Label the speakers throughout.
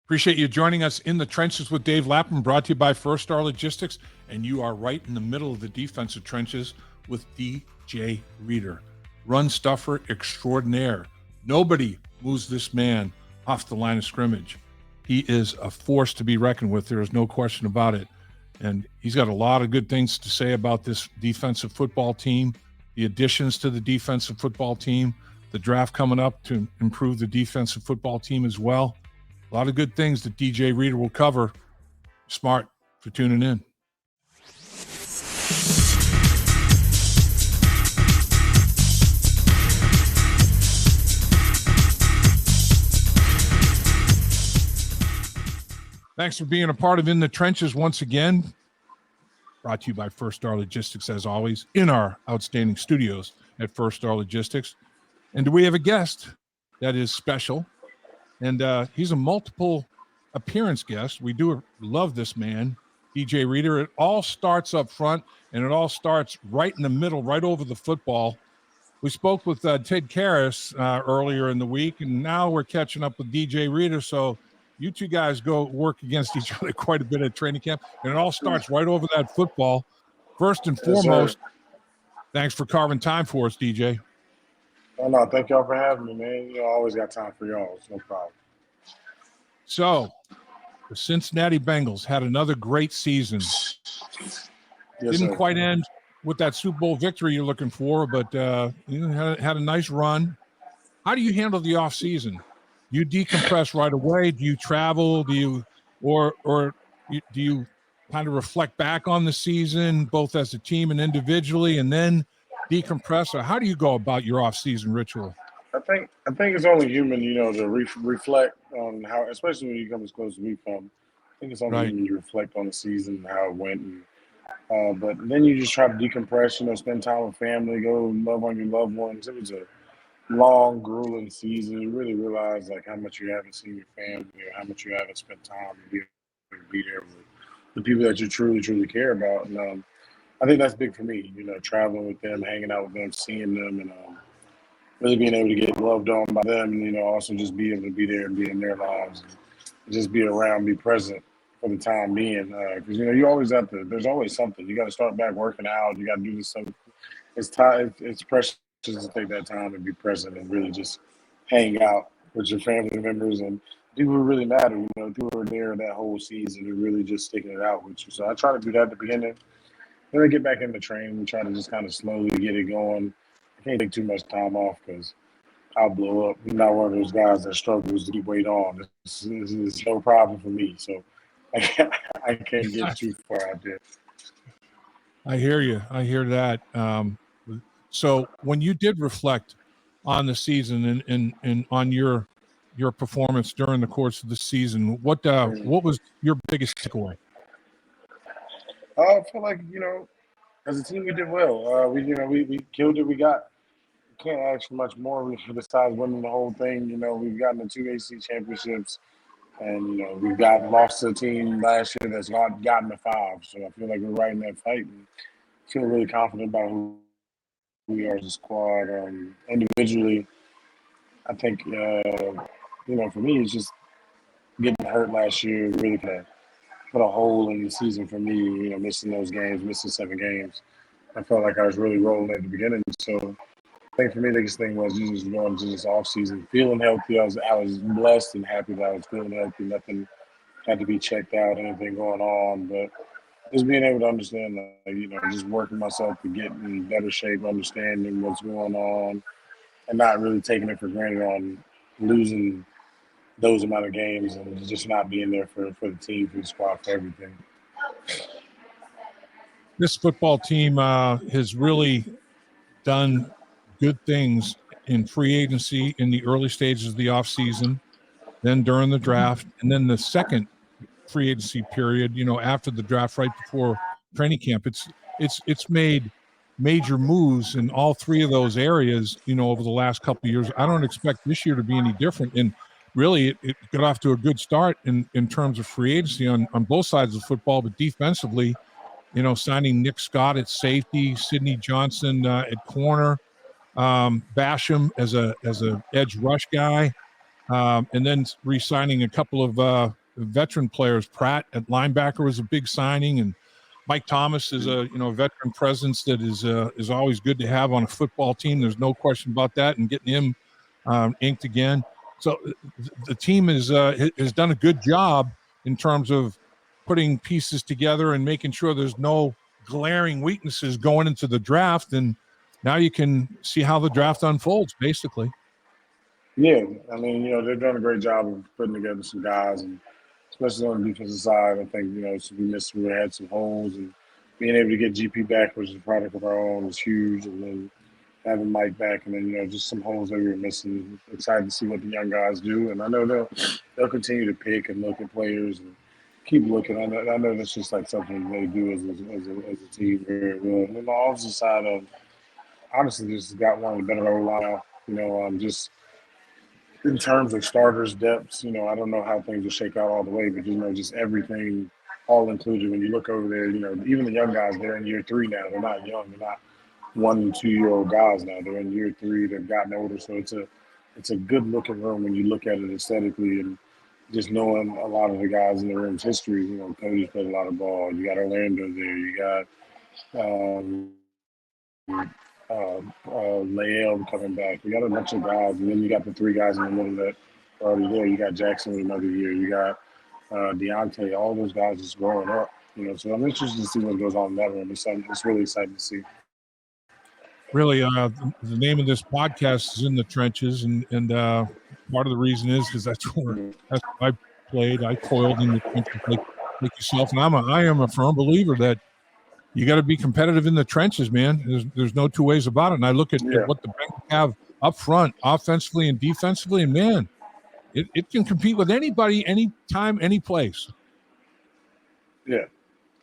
Speaker 1: Appreciate you joining us in the trenches with Dave Lapham, brought to you by First Star Logistics. And you are right in the middle of the defensive trenches with DJ Reader, run stuffer extraordinaire. Nobody moves this man off the line of scrimmage. He is a force to be reckoned with. There is no question about it. And he's got a lot of good things to say about this defensive football team, the additions to the defensive football team, the draft coming up to improve the defensive football team as well. A lot of good things that DJ Reader will cover. Smart for tuning in. Thanks for being a part of In the Trenches once again. Brought to you by First Star Logistics, as always, in our outstanding studios at First Star Logistics. And do we have a guest that is special? And he's a multiple appearance guest. We do love this man, DJ Reader. It all starts up front, and it all starts right in the middle, right over the football. We spoke with Ted Karras earlier in the week, and now we're catching up with DJ Reader. So you two guys go work against each other quite a bit at training camp, and it all starts right over that football. First and foremost, thanks for carving time for us, DJ.
Speaker 2: Oh, no, thank y'all for having me, man. You know, I always got time for y'all. It's no problem.
Speaker 1: So, the Cincinnati Bengals had another great season. Didn't quite end with that Super Bowl victory you're looking for, but had a nice run. How do you handle the offseason? Do you decompress right away? Do you travel? Do you do you kind of reflect back on the season, both as a team and individually, and then decompress? Or how do you go about your off-season ritual?
Speaker 2: I think it's only human, you know, to reflect on how, especially when you come as close as we come. I think it's only human you reflect on the season and how it went. And, but then you just try to decompress, you know, spend time with family, go love on your loved ones. It was a long, grueling season. You really realize like how much you haven't seen your family or how much you haven't spent time to be there with the people that you truly, truly care about. And I think that's big for me, you know, traveling with them, hanging out with them, seeing them, and really being able to get loved on by them, and, you know, also just be able to be there and be in their lives and just be around, be present for the time being. Because, you know, you always have to, there's always something. You got to start back working out. You got to do this stuff. It's precious to take that time and be present and really just hang out with your family members and people who really matter, you know, people who are there that whole season and really just sticking it out with you. So I try to do that at the beginning. Then I get back in the training. We try to just kind of slowly get it going. I can't take too much time off because I'll blow up. I'm not one of those guys that struggles to keep weight on. It's no problem for me. So I can't get too far out there.
Speaker 1: I hear you. I hear that. So when you did reflect on the season and on your performance during the course of the season, what was your biggest takeaway?
Speaker 2: I feel like, you know, as a team, we did well. We killed it. We can't ask for much more besides winning the whole thing. You know, we've gotten the 2 AFC championships, and, you know, we've lost to a team last year that's not gotten to 5. So I feel like we're right in that fight and feel really confident about who we are as a squad. Individually, I think, you know, for me, it's just getting hurt last year really kind of put a hole in the season for me, you know, missing those games, missing 7 games. I felt like I was really rolling at the beginning. So I think for me, the biggest thing was just going to this offseason, feeling healthy. I was blessed and happy that I was feeling healthy. Nothing had to be checked out, anything going on. But just being able to understand, you know, just working myself to get in better shape, understanding what's going on, and not really taking it for granted on losing those amount of games and just not being there for the team, for the squad, for everything.
Speaker 1: This football team has really done good things in free agency in the early stages of the offseason, then during the draft, and then the second free agency period, you know, after the draft, right before training camp. It's made major moves in all 3 of those areas, you know, over the last couple of years. I don't expect this year to be any different. And really, it got off to a good start in terms of free agency on both sides of football, but defensively, you know, signing Nick Scott at safety, Sidney Johnson at corner, Basham as a edge rush guy. and then re-signing a couple of veteran players. Pratt at linebacker was a big signing, and Mike Thomas is a veteran presence that is always good to have on a football team. There's no question about that. And getting him inked again, so the team has done a good job in terms of putting pieces together and making sure there's no glaring weaknesses going into the draft. And now you can see how the draft unfolds, basically.
Speaker 2: Yeah, I mean, they're doing a great job of putting together some guys, and especially on the defensive side, I think, we had some holes, and being able to get GP back, which is a product of our own, is huge. And then having Mike back, and then, just some holes that we were missing. Excited to see what the young guys do, and I know they'll continue to pick and look at players and keep looking. I know that's just like something they do as a team very well. And then the offensive side of honestly just got one of the better O-line. Just in terms of starters, depths, I don't know how things will shake out all the way, but just everything all included. When you look over there, even the young guys, they're in year 3 now. They're not young. They're not 1 and 2 year old guys now. They're in year 3. They've gotten older, so it's a good looking room when you look at it aesthetically, and just knowing a lot of the guys in the room's history. Cody's played a lot of ball. You got Orlando there. You got Lael coming back. You got a bunch of guys, and then you got the 3 guys in the middle that are already there. You got Jackson with another year. You got Deontay. All those guys just growing up. So I'm interested to see what goes on in that room. It's really exciting to see.
Speaker 1: Really, the name of this podcast is In the Trenches, and part of the reason is because that's where I played. I toiled in the trenches like yourself, and I am a firm believer that you got to be competitive in the trenches, man. There's no two ways about it. And I look at what the Bengals have up front, offensively and defensively, and man, it can compete with anybody, anytime, any place.
Speaker 2: Yeah,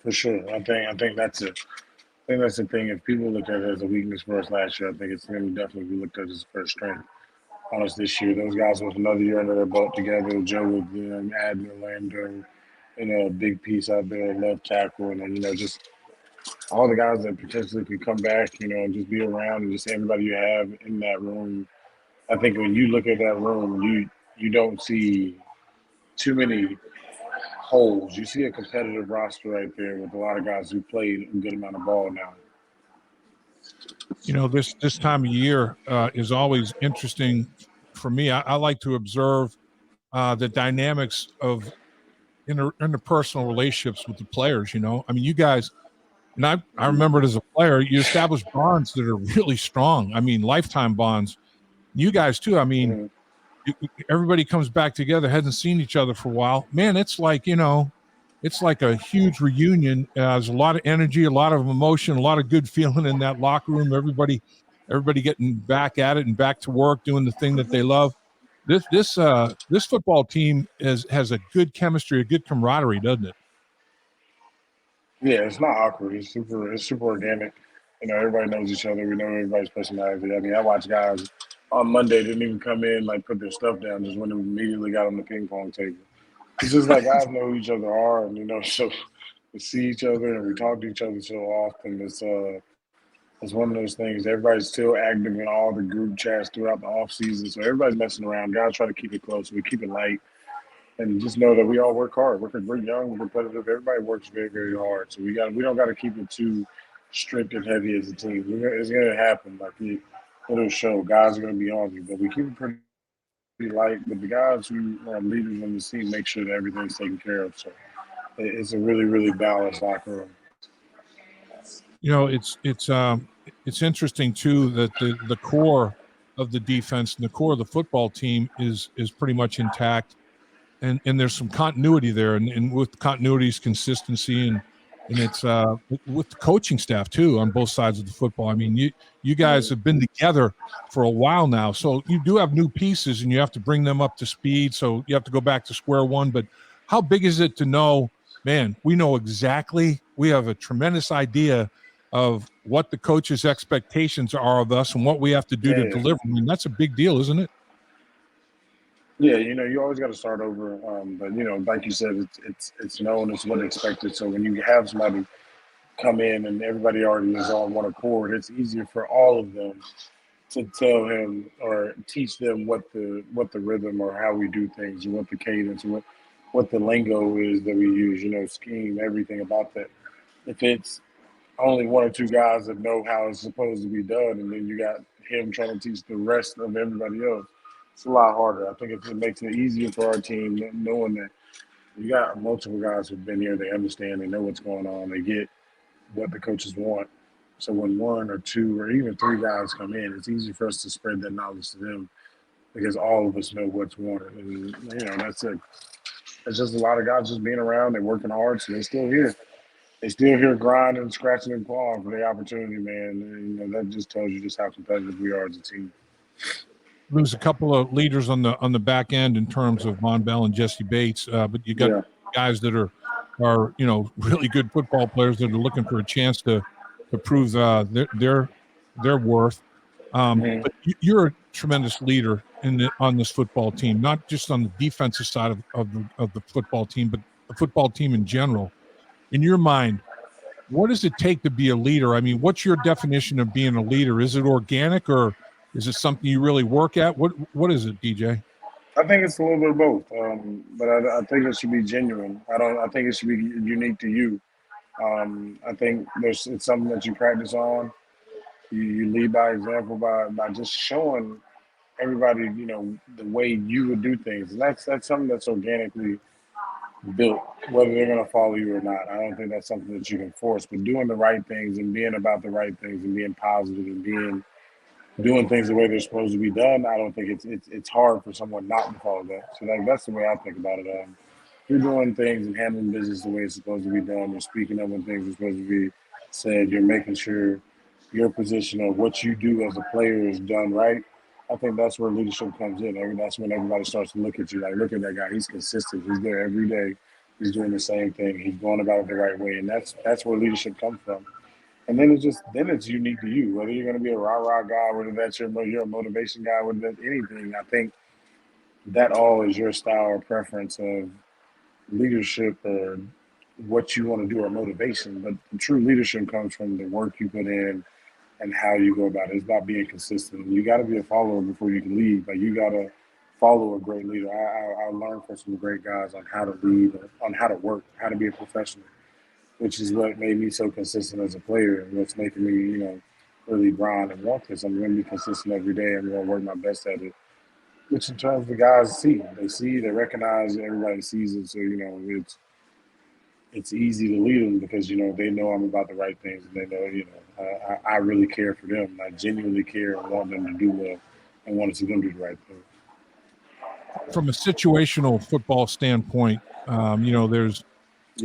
Speaker 2: for sure. I think that's it. I think that's the thing. If people look at it as a weakness for us last year, I think it's going to definitely be looked at as a first strength on us this year. Those guys with another year under their belt together, Joe with them, adding Orlando, a big piece out there, left tackle, and then, just all the guys that potentially could come back, and just be around, and just everybody you have in that room. I think when you look at that room, you don't see too many holes. You see a competitive roster right there with a lot of guys who played a good amount of ball now.
Speaker 1: This time of year is always interesting for me. I like to observe the dynamics of interpersonal relationships with the players. I mean, you guys, and I remember it as a player, you establish bonds that are really strong. I mean, lifetime bonds. You guys too. I mean, everybody comes back together, hasn't seen each other for a while. Man, it's like, it's like a huge reunion. There's a lot of energy, a lot of emotion, a lot of good feeling in that locker room. Everybody getting back at it and back to work, doing the thing that they love. This football team has a good chemistry, a good camaraderie, doesn't it?
Speaker 2: Yeah, it's not awkward. It's super organic. Everybody knows each other. We know everybody's personality. I mean, I watch guys on Monday didn't even come in, like, put their stuff down, just went and immediately got on the ping pong table. It's just like guys know who each other are, and so we see each other and we talk to each other so often. It's one of those things. Everybody's still active in all the group chats throughout the off season, so everybody's messing around. Guys try to keep it close. We keep it light. And just know that we all work hard. We're young, we're competitive. Everybody works very, very hard. So we don't got to keep it too strict and heavy as a team. It's going to happen. Like it'll show. Guys are going to be on you, but we keep it pretty light. But the guys who are leaders on the team make sure that everything's taken care of. So it's a really, really balanced locker room.
Speaker 1: It's interesting too that the core of the defense and the core of the football team is pretty much intact. And there's some continuity there, and with continuity's consistency, and it's with the coaching staff too on both sides of the football. I mean, you guys have been together for a while now, so you do have new pieces, and you have to bring them up to speed. So you have to go back to square one. But how big is it to know, man? We know exactly. We have a tremendous idea of what the coach's expectations are of us and what we have to do to deliver. I mean, that's a big deal, isn't it?
Speaker 2: Yeah, you always got to start over. But like you said, it's known, it's what expected. So when you have somebody come in and everybody already is on one accord, it's easier for all of them to tell him or teach them what the rhythm or how we do things and what the cadence and what the lingo is that we use, scheme, everything about that. If it's only one or two guys that know how it's supposed to be done, and then you got him trying to teach the rest of everybody else, it's a lot harder. I think it makes it easier for our team knowing that you got multiple guys who've been here, they understand, they know what's going on, they get what the coaches want. So when one or two or even three guys come in, it's easy for us to spread that knowledge to them because all of us know what's wanted. And, that's it. It's just a lot of guys just being around, they're working hard, so they're still here. They still here grinding, scratching and clawing for the opportunity, man. And, that just tells you just how competitive we are as a team.
Speaker 1: Lose a couple of leaders on the back end in terms of Von Bell and Jesse Bates, but you got guys that are really good football players that are looking for a chance to prove their worth. But you're a tremendous leader on this football team, not just on the defensive side of the football team, but the football team in general. In your mind, what does it take to be a leader? I mean, what's your definition of being a leader? Is it organic or is it something you really work at? What is it, DJ?
Speaker 2: I think it's a little bit of both, but I think it should be genuine. I think it should be unique to you. I think it's something that you practice on. You lead by example by just showing everybody, the way you would do things. And that's something that's organically built, whether they're going to follow you or not. I don't think that's something that you can force, but doing the right things and being about the right things and being positive and doing things the way they're supposed to be done, I don't think it's hard for someone not to follow that. So that's the way I think about it. You're doing things and handling business the way it's supposed to be done. You're speaking up when things are supposed to be said. You're making sure your position of what you do as a player is done right. I think that's where leadership comes in. That's when everybody starts to look at you like, look at that guy. He's consistent. He's there every day. He's doing the same thing. He's going about it the right way. And that's where leadership comes from. And then it's unique to you, whether you're going to be a rah-rah guy, whether that's you're a motivation guy, whether that's anything. I think that all is your style or preference of leadership or what you want to do or motivation. But the true leadership comes from the work you put in and how you go about it. It's about being consistent. You got to be a follower before you can lead. Like you got to follow a great leader. I learned from some great guys on how to lead, on how to work, how to be a professional, which is what made me so consistent as a player and what's making me, really grind and want this. I'm going to be consistent every day. I'm going to work my best at it, which in terms of the guys they recognize, everybody sees it. So, it's easy to lead them because, they know I'm about the right things and they know, I really care for them. I genuinely care and want them to do well and want to see them do the right thing.
Speaker 1: From a situational football standpoint, there's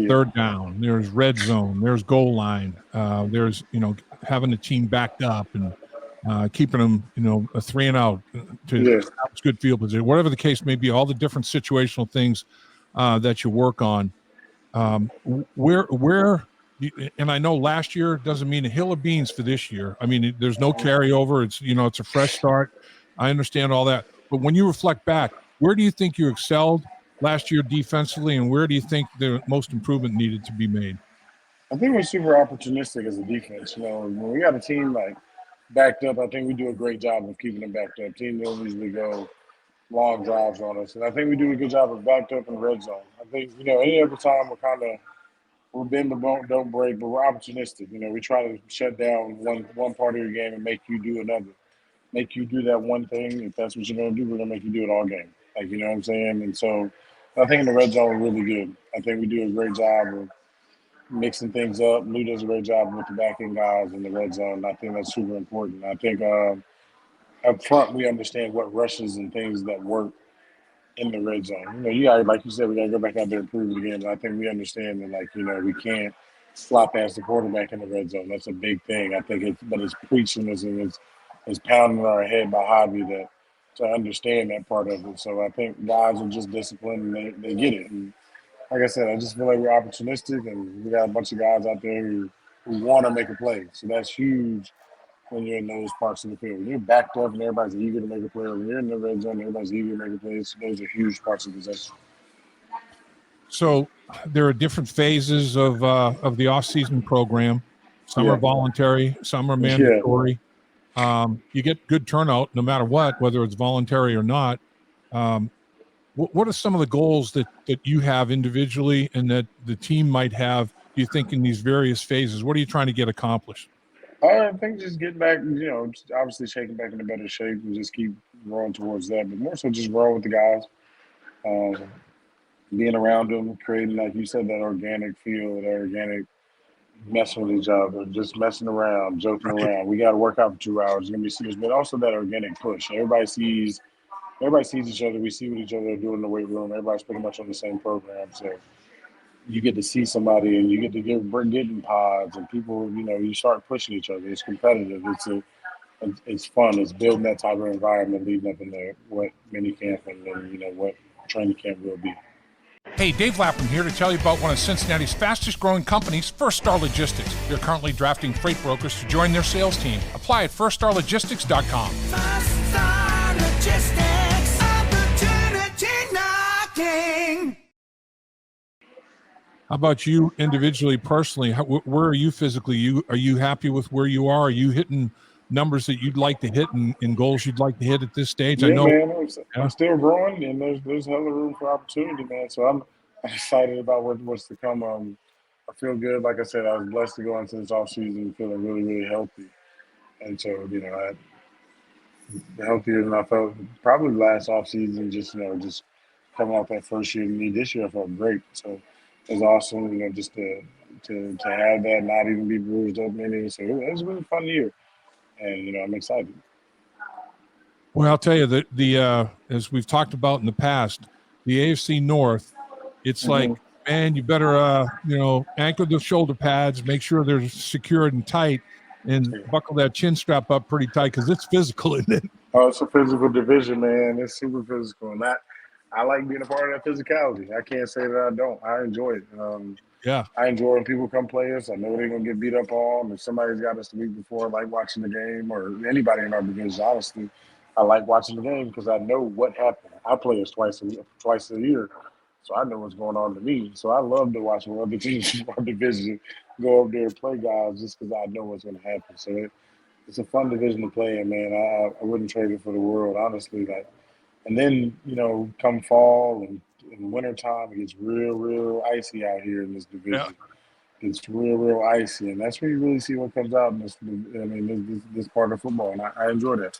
Speaker 1: third down, there's red zone, there's goal line, there's having the team backed up and keeping them a 3 and out to have good field position, whatever the case may be, all the different situational things that you work on. Where and I know last year doesn't mean a hill of beans for this year. I mean, there's no carryover. It's it's a fresh start. I understand all that, but when you reflect back, where do you think you excelled last year defensively, and where do you think the most improvement needed to be made?
Speaker 2: I think we're super opportunistic as a defense. When we got a team like backed up, I think we do a great job of keeping them backed up. Teams don't usually go long drives on us, and I think we do a good job of backed up in the red zone. I think any other time we're bend but don't break, but we're opportunistic. We try to shut down one part of your game and make you do another, make you do that one thing. If that's what you're gonna do, we're gonna make you do it all game. Like, you know what I'm saying? And so I think in the red zone, we're really good. I think we do a great job of mixing things up. Lou does a great job with the back end guys in the red zone. I think that's super important. I think up front, we understand what rushes and things that work in the red zone. You got, like you said, we got to go back out there and prove it again. But I think we understand that, we can't slot past the quarterback in the red zone. That's a big thing. I think it's preaching us and it's pounding our head by hobby to understand that part of it. So I think guys are just disciplined and they get it. And like I said, I just feel like we're opportunistic and we got a bunch of guys out there who want to make a play. So that's huge when you're in those parts of the field. When you're backed up and everybody's eager to make a play, when you're in the red zone, everybody's eager to make a play. Those are huge parts of possession.
Speaker 1: So there are different phases of the off-season program. Some are voluntary, some are mandatory. You get good turnout no matter what, whether it's voluntary or not. What are some of the goals that you have individually and that the team might have, do you think, in these various phases? What are you trying to get accomplished?
Speaker 2: I think just getting back, just obviously shaking back into better shape and just keep rolling towards that, but more so just roll with the guys, um, being around them, creating, like you said, that organic feel, that organic messing with each other, just messing around, joking
Speaker 1: Right.
Speaker 2: around. We got to work out for 2 hours. It's gonna be serious, but also that organic push. Everybody sees each other. We see what each other are doing in the weight room. Everybody's pretty much on the same program, so you get to see somebody and you get to get in pods and people. You start pushing each other. It's competitive. It's fun. It's building that type of environment leading up into what mini camp and then what training camp will be.
Speaker 1: Hey, Dave Lapham here to tell you about one of Cincinnati's fastest growing companies, First Star Logistics. They're currently drafting freight brokers to join their sales team. Apply at firststarlogistics.com.
Speaker 3: First Star Logistics, opportunity knocking.
Speaker 1: How about you individually, personally? Where are you physically? Are you happy with where you are? Are you hitting numbers that you'd like to hit and goals you'd like to hit at this stage? I
Speaker 2: Yeah,
Speaker 1: know.
Speaker 2: man, I'm still growing, and there's hella room for opportunity, man. So I'm excited about what's to come. I feel good. Like I said, I was blessed to go into this offseason feeling really, really healthy, and so healthier than I felt probably last offseason. Just coming off that first year. To me, this year I felt great. So it was awesome, just to have that, not even be bruised up any. So it was a really fun year, and I'm excited.
Speaker 1: Well, I'll tell you that as we've talked about in the past, the AFC North, it's like, man, you better anchor the shoulder pads, make sure they're secured and tight, and buckle that chin strap up pretty tight because it's physical, isn't it?
Speaker 2: Oh, it's a physical division, man. It's super physical, and I like being a part of that physicality. I can't say that I don't. I enjoy it.
Speaker 1: Yeah.
Speaker 2: I enjoy when people come play us. I know they're gonna get beat up on. If somebody's got us the week before, I like watching the game, or anybody in our division. Honestly, I like watching the game because I know what happened. I play us twice a year, so I know what's going on to me. So I love to watch when other teams from our division go up there and play guys just because I know what's going to happen. So it's a fun division to play in, man. I wouldn't trade it for the world, honestly. And then come fall and winter time, it gets real, real icy out here in this division. Yeah. It's real, real icy, and that's where you really see what comes out in this part of football, and I enjoy that.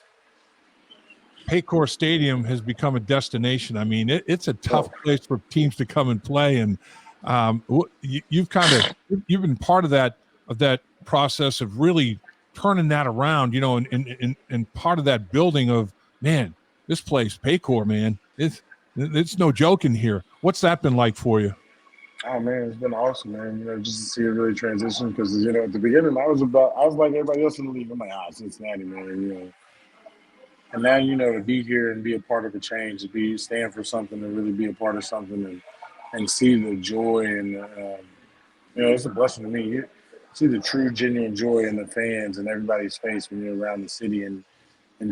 Speaker 1: Paycor Stadium has become a destination. I mean, it's a tough place for teams to come and play, and you've been part of that process of really turning that around, and part of that building of, man, this place, Paycor, man, it's no joke in here. What's that been like for you?
Speaker 2: Oh man, it's been awesome, man. Just to see it really transition because at the beginning I was like everybody else in the league. I'm like, Cincinnati, man, And now to be here and be a part of a change, to stand for something, to really be a part of something, and see the joy and it's a blessing to me. You see the true, genuine joy in the fans and everybody's face when you're around the city and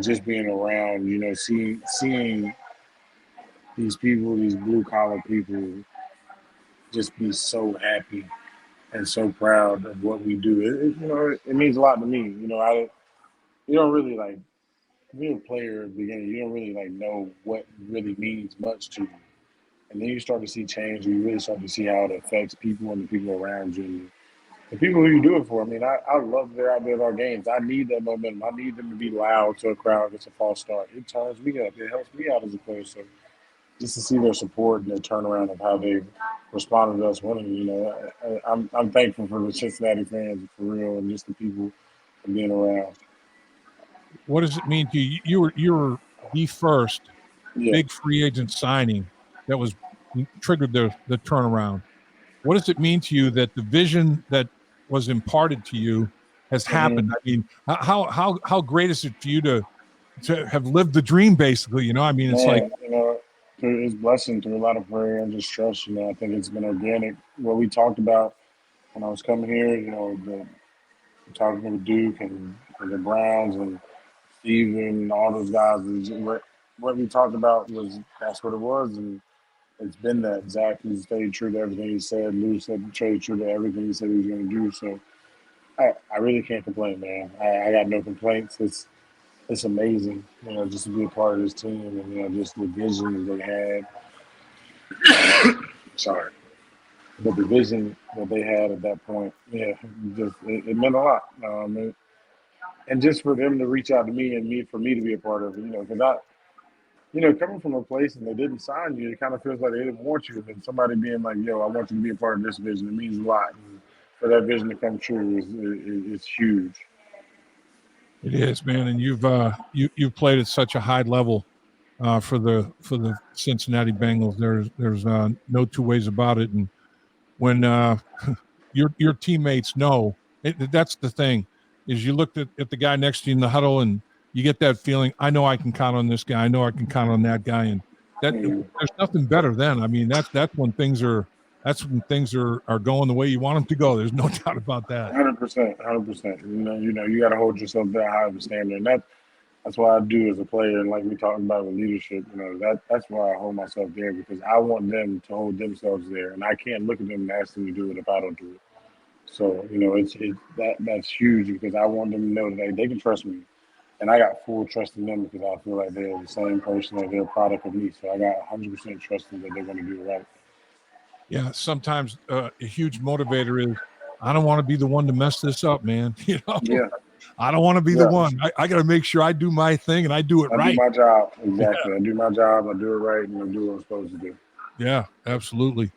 Speaker 2: just being around, seeing these people, these blue collar people, just be so happy and so proud of what we do. It means a lot to me. You don't really like. If you're a player at the beginning, you don't really know what really means much to you. And then you start to see change, and you really start to see how it affects people and the people around you. And the people who you do it for. I mean, I love they're out there at our games. I need that momentum. I need them to be loud to a crowd gets a false start. It turns me up. It helps me out as a player. So just to see their support and their turnaround of how they responded to us winning, I'm thankful for the Cincinnati fans for real and just the people being around.
Speaker 1: What does it mean to you? You were the first big free agent signing that was triggered the turnaround. What does it mean to you that the vision that was imparted to you has happened? I mean, how great is it for you to have lived the dream, basically? I mean, it's like
Speaker 2: it's blessing through a lot of prayer and just trust. I think it's been organic. What we talked about when I was coming here, talking with Duke and the Browns and Steven and all those guys, what we talked about that's what it was, and it's been that. Zach has stayed true to everything he said. Lou stayed true to everything he said he was going to do. So I really can't complain, man. I got no complaints. it's amazing, just to be a part of this team and, just the vision that they had. Sorry. But the vision that they had at that point, it meant a lot. And just for them to reach out to me and for me to be a part of it, because coming from a place and they didn't sign you, it kind of feels like they didn't want you. And somebody being like, yo, I want you to be a part of this vision, it means a lot. And for that vision to come true is huge.
Speaker 1: It is, man, and you've played at such a high level for the Cincinnati Bengals. There's no two ways about it. And when your teammates know, that's the thing, is you looked at the guy next to you in the huddle and you get that feeling, I know I can count on this guy. I know I can count on that guy. And there's nothing better then. I mean, that's when things are going the way you want them to go. There's no doubt about that.
Speaker 2: 100%. You got to hold yourself that high of a standard. And that's what I do as a player. And like we talked about with leadership, that's why I hold myself there, because I want them to hold themselves there. And I can't look at them and ask them to do it if I don't do it. So, that's huge, because I want them to know that they can trust me. And I got full trust in them, because I feel like they're the same person, that they're a product of me. So I got 100% trust in that they're going to do it right.
Speaker 1: Yeah, sometimes a huge motivator is, I don't want to be the one to mess this up, man.
Speaker 2: Yeah.
Speaker 1: I don't want to be the one. I got to make sure I do my thing and I do it right.
Speaker 2: I do my job. Exactly. Yeah. I do my job. I do it right, and I do what I'm supposed to do.
Speaker 1: Yeah, absolutely.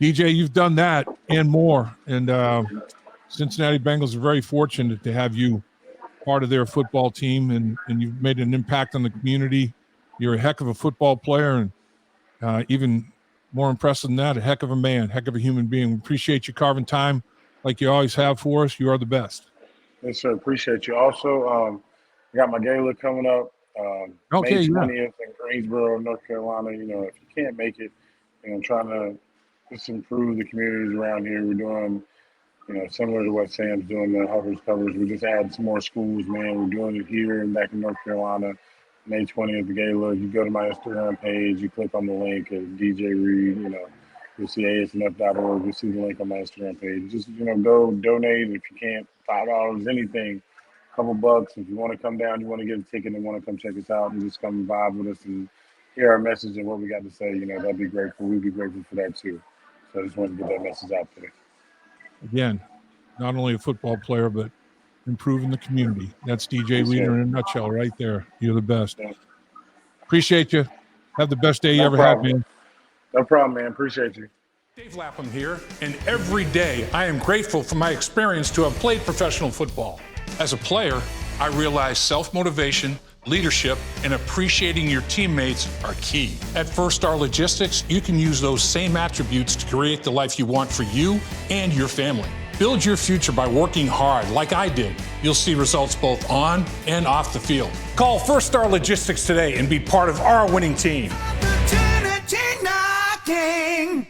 Speaker 1: DJ, you've done that and more. And Cincinnati Bengals are very fortunate to have you part of their football team, and you've made an impact on the community. You're a heck of a football player, and even more impressive than that, a heck of a man, heck of a human being. We appreciate you carving time like you always have for us. You are the best.
Speaker 2: Yes, sir. Appreciate you. Also, I got my gala coming up.
Speaker 1: May
Speaker 2: 20th in Greensboro, North Carolina. If you can't make it, I'm trying to just improve the communities around here. We're doing, similar to what Sam's doing, the hovers covers. We just added some more schools, man. We're doing it here and back in North Carolina. May 20th, the gala. You go to my Instagram page, you click on the link at DJ Reed, you'll see asnf.org. You'll see the link on my Instagram page. Just, go donate if you can't, $5, anything, a couple bucks. If you want to come down, you want to get a ticket and want to come check us out and just come vibe with us and hear our message and what we got to say, that'd be grateful. We'd be grateful for that too. So I just wanted to get that message out there.
Speaker 1: Again, not only a football player, but improving the community. That's DJ Leader in a nutshell right there. You're the best.
Speaker 2: Yeah.
Speaker 1: Appreciate you. Have the best day you ever had, man.
Speaker 2: No problem, man. Appreciate you.
Speaker 4: Dave Lapham here, and every day I am grateful for my experience to have played professional football. As a player, I realize self-motivation, leadership, and appreciating your teammates are key. At First Star Logistics, you can use those same attributes to create the life you want for you and your family. Build your future by working hard like I did. You'll see results both on and off the field. Call First Star Logistics today and be part of our winning team.
Speaker 3: Opportunity knocking.